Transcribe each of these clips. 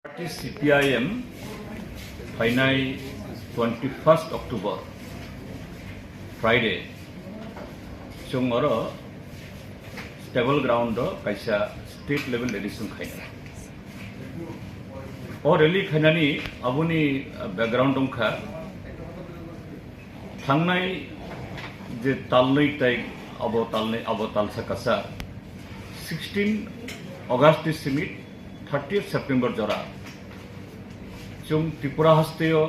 Party Cpim Phai 21st October Friday Chungoro stable ground kaisa state level election khaina or rally khainani abuni background dongkha thangnai je talnai tai abo talsa kasa 16 August simit 30th September jora chung Tripura hasteo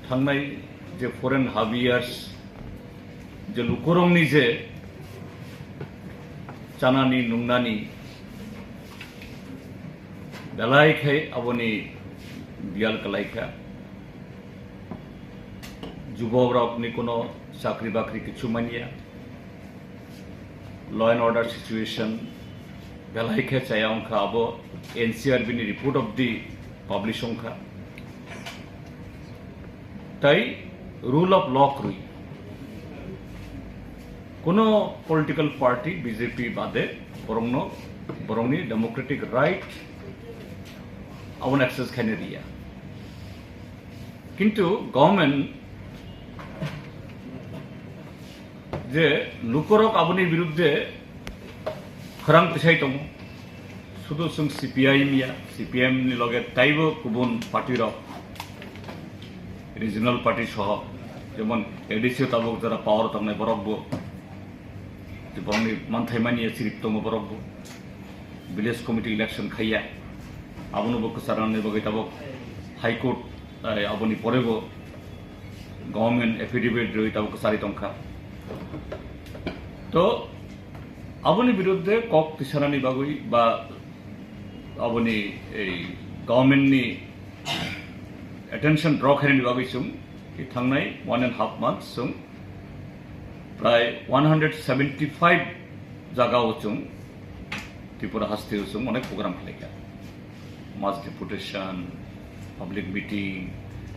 thangnai je foreign habiers je Lukurokno je chanani nungnani dalai khai aboni bial kalaika jubobrok ni kono chakri bakri kichu mania law and order situation Galaika Chayang Kabo, NCRB report of the publishing ka. Tai rule of law krui. Kono political party BJP bade borongni democratic right avon access khane diya. Kintu government je Lukurokno aboni biruddhe खरां पिछाई दङ शुधु जों CPM नि लगे ताइबो गुबुन party र regional party सह जेमन ADC Tabo जरा power तंगनाय बरकबो जे बंगनि मानथायमानि सिरिप दङ बरकबो विलेज कमिटी इलेक्शन खाइया आबुनबो कसाराननि बगै ताबो हाई कोर्ट आबुनि परेबो गवर्नमेंट एफिडेविट रइ ताबो कसारि दंखा तो aboni biruddhe kok tisarani bagui ba aboni ei government ni attention draw khaini bagui sum ki thangnai 1.5 months sum pray 175 jaga uchung Tripura haste sum onek program khaleka mass deputation public meeting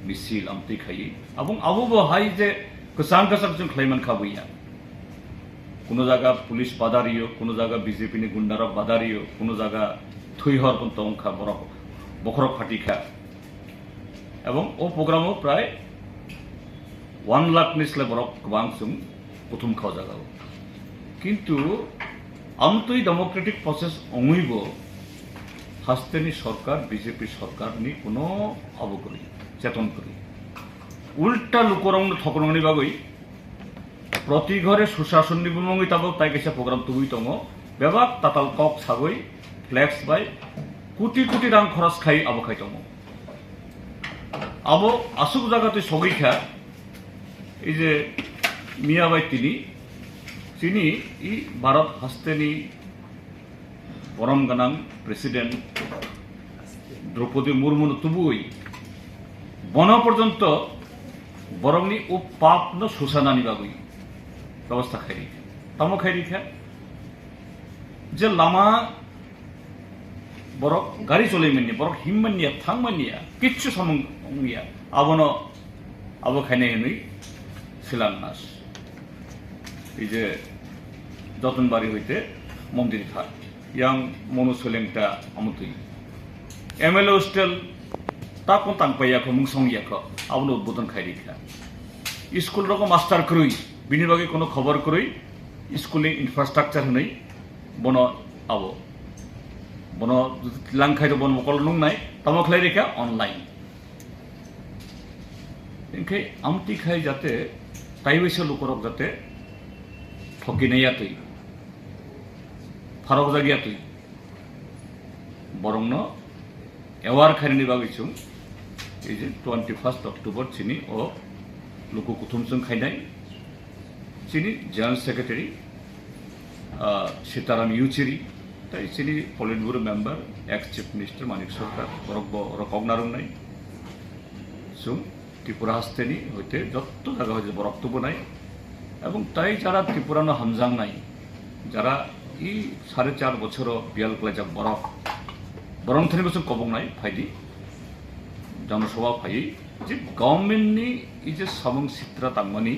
misil amti khai abong abubo hai je kusang chung khlaiman khabuya কোনো জায়গা police বাধারিও কোনো জায়গা BJP নি গুন্ডারা বাধারিও কোনো জায়গা থুইহর পর্যন্ত অংখা বখরক ফাটিখা এবং ও প্রোগ্রামও প্রায় 1 লাখ নিসলে বরক বাংসুম প্রথম খাওয়া জায়গা কিন্তু আমতই ডেমোক্রেটিক প্রসেস অঙ্গইব হাস্তেনি সরকার বিজেপি সরকার নি কোনো অবকরি চেতন করি উল্টা লুকরংনো ঠকরংনি বাগই প্রতি ঘরে সুশাসন নিবুমঙ্গি তাবো তাই কেসা প্রোগ্রাম তুবুই দङ বেবাক তাতাল cock সাগৈ flakes by crore crore রাং খরচ খাই আবো খাই দङ আবো আসুক জায়গাতে সগৈখা এই যে মিয়াবাই তিনি ই ভারত হাস্তেনি পরম গানাং প্রেসিডেন্ট দ্রৌপদী মুর্মু তুবুই বন পর্যন্ত বরংনি ও পাপ ন সুশানানি বাগুই ব্যবস্থা খাই তামো খাই যে লামা বরক গাড়ি চলে মানি বরক হিমমানিয়া থাংমানিয়া কিচ্ছু সমঙ্গিয়া আবো খাইনাই হই শিলান্যাস এই যে যতনবাড়ি হইতে মন্দির ঘাট ইয়াং মনু সোলেংটা আমতুই MLA হোস্টেল তাকো তাংপাইয়াখো মুংসংয়াখো আবনো উদ্বোধন খাই স্কুল রকম মাস্টার ক্রুই বিনিবাগে কোনো খবর করই স্কুলে ইনফ্রাস্ট্রাকচার হই বন আবো বন লাংখাই বন মকল নুংনাই তামখলাই রেখা অনলাইন ইনখাই আমতি খাই যাতে তাইবেসে লুকরক যাতে ঠকিনাইয়াতই ফারক জাগিয়াতই বরং এওয়ার খাইনি বাগিছুং এই যে 21st October চিনি ও লুকু কুথুমসং খাইনাই চিনি জেনারেল সেক্রেটারি সীতারাম ইউচেরি তাই চিনি politburo member ex chief minister Manik Sarkar রকগনারং নাই সুম ত্রিপুরা হাস্তেনি হইতে যত জায়গা হয়েছে বরক্তব্য নাই এবং তাই যারা ত্রিপুরানো হামজাং নাই যারা ই 4.5 বছর বিয়াল কলেজা বরং থানি বছর কবং নাই ফাইদি জনসভা ফাই যে গভর্নমেন্টনি ই যে সামং সিত্রা তাংমানি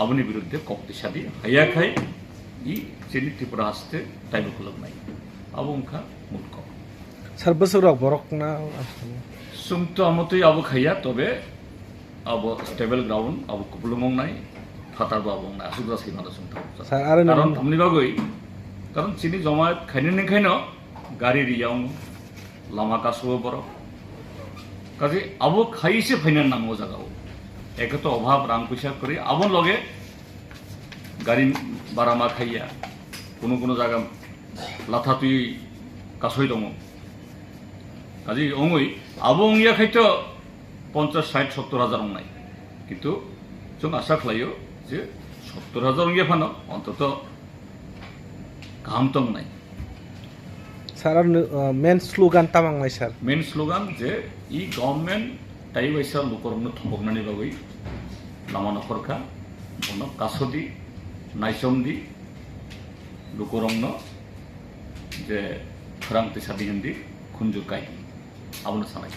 আবনি বিরুদ্ধে কক্তিসাদি হাইয়াখাই ই চিনি ত্রিপুরা হাসতে তাইবো খুলক নাই আবংখা মুলক Sar besok borok na. Sumto amotui abo khaya tobe abo stable ground abo kupulumong nai fatar ba abong na asugda sima sumta. Sar are Karon amni bagoi karon chini joma khaini nengkhaino gari riyang lama kaso borok কাজে আবো খাইছে final নামও জাগাও একে তো অভাব রাং পয়সা করে আবন লগে গাড়ি বারামা খাইয়া কোনো কোনো জায়গা লাথা তুই কাছই দङ কাজে অঙই আবো অঙিয়া খাইতো 50-60-70 অংনাই কিন্তু जों আশা খালাयो যে 70,000 অঙিয়া ফানো অন্তত গাহাম তং নাই Sar main slogan tamang mai sar. Main slogan je I government tai baisa Lukurokno thoboknani bagoi lama nokhorkha bono kasodi naisomdi Lukurokno je khorang tisadi hindi khunjukai abono sanai.